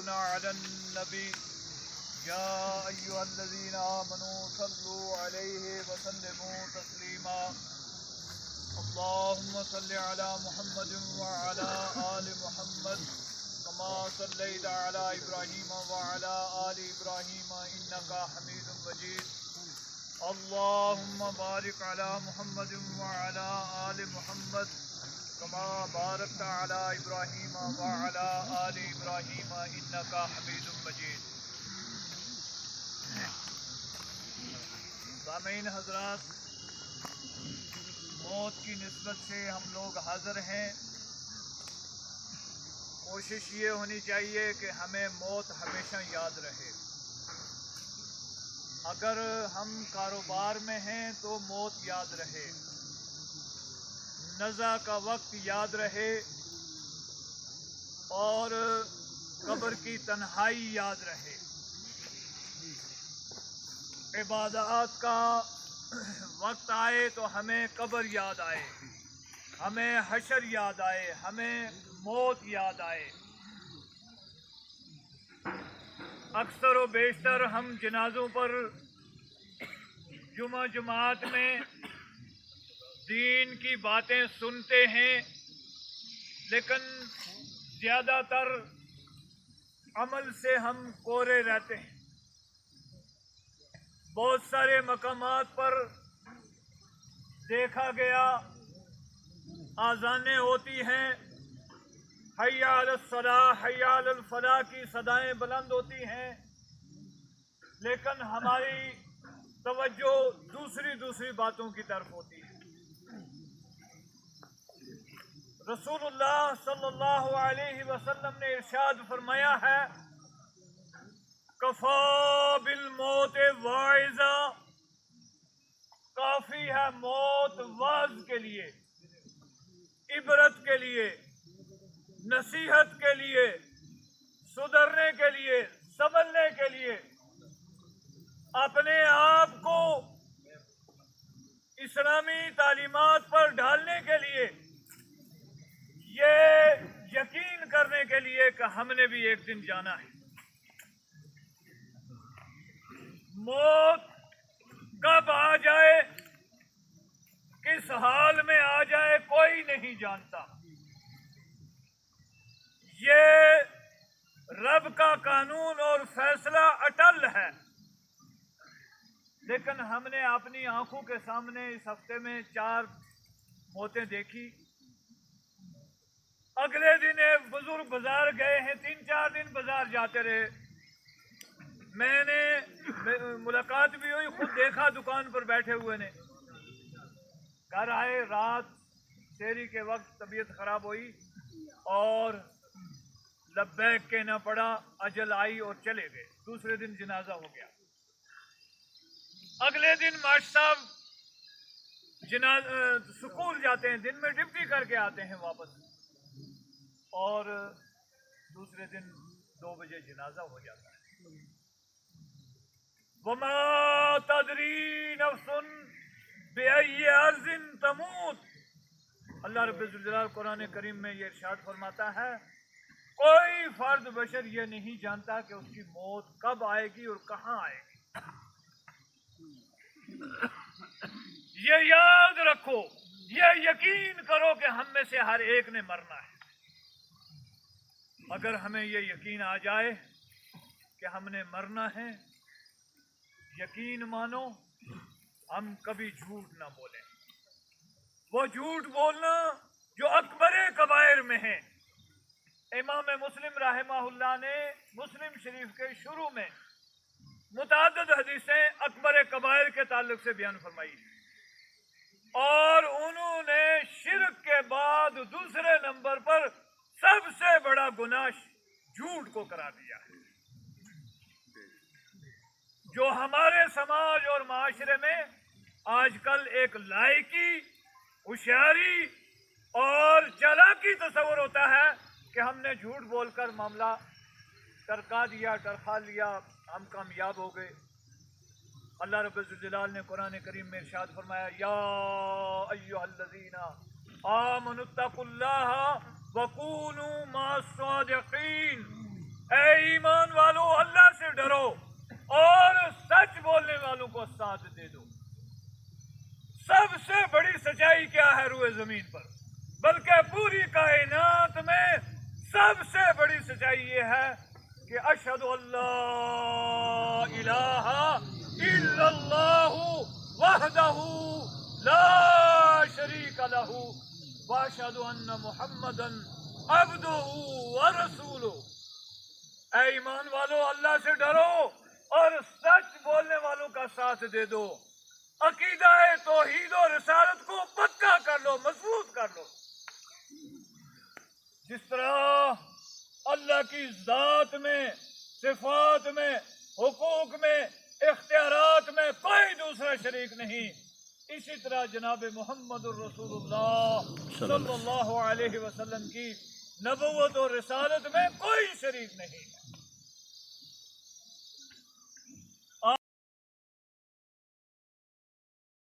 يصلون على النبي يا أيها الذين آمنوا صلوا عليه وسلموا تسليما اللهم صل على محمد وعلى آل محمد كما صليت على إبراهيم وعلى آل إبراهيم إنك حميد مجيد اللهم بارك على محمد وعلى آل محمد كما باركت على إبراهيم وعلى آل إبراهيم إنك حميد مجيد. سامعین حضرات، موت کی نسبت سے ہم لوگ حاضر ہیں. کوشش یہ ہونی چاہیے کہ ہمیں موت ہمیشہ یاد رہے. اگر ہم کاروبار میں ہیں تو موت یاد رہے، نزع کا وقت یاد رہے، اور قبر کی تنہائی یاد رہے. عبادات کا وقت آئے تو ہمیں قبر یاد آئے، ہمیں حشر یاد آئے، ہمیں موت یاد آئے. اکثر و بیشتر ہم جنازوں پر جمعات میں دین کی باتیں سنتے ہیں، لیکن زیادہ تر عمل سے ہم کورے رہتے ہیں. بہت سارے مقامات پر دیکھا گیا آذانیں ہوتی ہیں، حی علی الصلاۃ حی علی الفلاح کی صدائیں بلند ہوتی ہیں، لیکن ہماری توجہ دوسری باتوں کی طرف ہوتی ہے. رسول اللہ صلی اللہ علیہ وسلم نے ارشاد فرمایا ہے، کفا بالموت واعظا، کافی ہے موت واعظ کے لیے، عبرت کے لیے، نصیحت کے لیے، سدھرنے کے لیے، سنبھلنے کے لیے، اپنے آپ کو اسلامی تعلیمات پر ڈالنے کے لیے، یہ یقین کرنے کے لیے کہ ہم نے بھی ایک دن جانا ہے. موت کب آ جائے، کس حال میں آ جائے، کوئی نہیں جانتا. یہ رب کا قانون اور فیصلہ اٹل ہے، لیکن ہم نے اپنی آنکھوں کے سامنے اس ہفتے میں 4 موتیں دیکھی. اگلے دن ایک بزرگ بازار گئے ہیں، 3-4 دن بازار جاتے رہے. میں نے ملاقات بھی ہوئی، خود دیکھا دکان پر بیٹھے ہوئے نے. گھر آئے، رات سحری کے وقت طبیعت خراب ہوئی اور لبیک کہنا پڑا، اجل آئی اور چلے گئے. دوسرے دن جنازہ ہو گیا. اگلے دن ماشٹر صاحب سکول جاتے ہیں، دن میں ڈپٹی کر کے آتے ہیں واپس، اور دوسرے دن 2 بجے جنازہ ہو جاتا ہے. وَمَا تَدْرِي نَفْسٌ بِأَيِّ أَرْضٍ تَمُوتُ. اللہ رب الجلال قرآن کریم میں یہ ارشاد فرماتا ہے، کوئی فرد بشر یہ نہیں جانتا کہ اس کی موت کب آئے گی اور کہاں آئے گی. یہ یاد رکھو، یہ یقین کرو کہ ہم میں سے ہر ایک نے مرنا ہے. اگر ہمیں یہ یقین آ جائے کہ ہم نے مرنا ہے، یقین مانو ہم کبھی جھوٹ نہ بولیں. وہ جھوٹ بولنا جو اکبر کبائر میں ہے. امام مسلم رحمہ اللہ نے مسلم شریف کے شروع میں متعدد حدیثیں اکبر کبائر کے تعلق سے بیان فرمائی، اور انہوں نے شرک کے بعد دوسرے نمبر پر سب سے بڑا گناہ جھوٹ کو قرار دیا ہے، جو ہمارے سماج اور معاشرے میں آج کل ایک لائکی، ہوشیاری اور چالاکی تصور ہوتا ہے کہ ہم نے جھوٹ بول کر معاملہ ٹرکا دیا، ٹرکا لیا، ہم کامیاب ہو گئے. اللہ رب الجلال نے قرآن کریم میں ارشاد فرمایا، یا ایھا الذین آمنوا اتقوا اللہ وکونوا مع الصادقین. اے ایمان والو اللہ سے ڈرو اور سچ بولنے والوں کو ساتھ دے دو۔ سب سے بڑی سچائی کیا ہے روئے زمین پر، بلکہ پوری کائنات میں سب سے بڑی سچائی یہ ہے کہ اشہد ان لا الہ الا اللہ وحدہ لا شریک لہ واشہد ان محمدا عبدہ ورسولہ۔ اے ایمان والو اللہ سے ڈرو اور سچ بولنے والوں کا ساتھ دے دو، عقیدہ توحید و رسالت کو پکا کر لو، مضبوط کر لو۔ جس طرح اللہ کی ذات میں، صفات میں، حقوق میں، اختیارات میں کوئی دوسرا شریک نہیں، اسی طرح جناب محمد الرسول اللہ صلی اللہ علیہ وسلم کی نبوت اور رسالت میں کوئی شریک نہیں ہے۔